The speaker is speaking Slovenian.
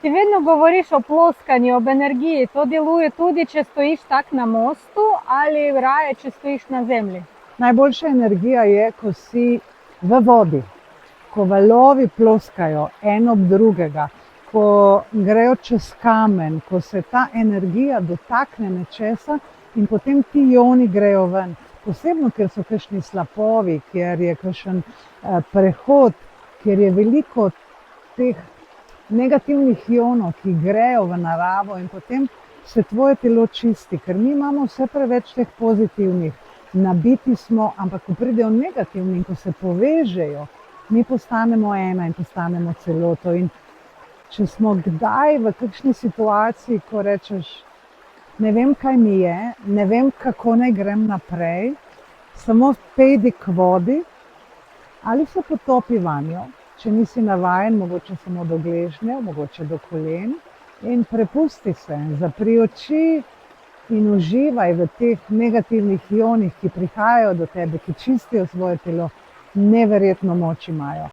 Ti vedno govoriš o ploskanju, o energiji. To deluje tudi, če stojiš tak na mostu ali raje, če stojiš na zemlji? Najboljša energija je, ko si v vodi, ko valovi ploskajo en ob drugega, ko grejo čez kamen, ko se ta energija dotakne nečesa in potem ti ioni grejo ven. Posebno, ker so kakšni slapovi, kjer je kakšen prehod, kjer je veliko teh negativnih ionov, ki grejo v naravo in potem se tvoje telo čisti, ker mi imamo vse preveč teh pozitivnih, nabiti smo, ampak ko pridejo negativni in ko se povežejo, mi postanemo ena in postanemo celoto. In če smo kdaj v kakšni situaciji, ko rečeš, ne vem, kaj mi je, ne vem, kako naj grem naprej, samo pejdi k vodi ali se potopi vanjo, če nisi navajen, mogoče samo do gležnjev, mogoče do kolen, in prepusti se, zapri oči in uživaj v teh negativnih ionih, ki prihajajo do tebe, ki čistijo svoje telo, neverjetno moč imajo.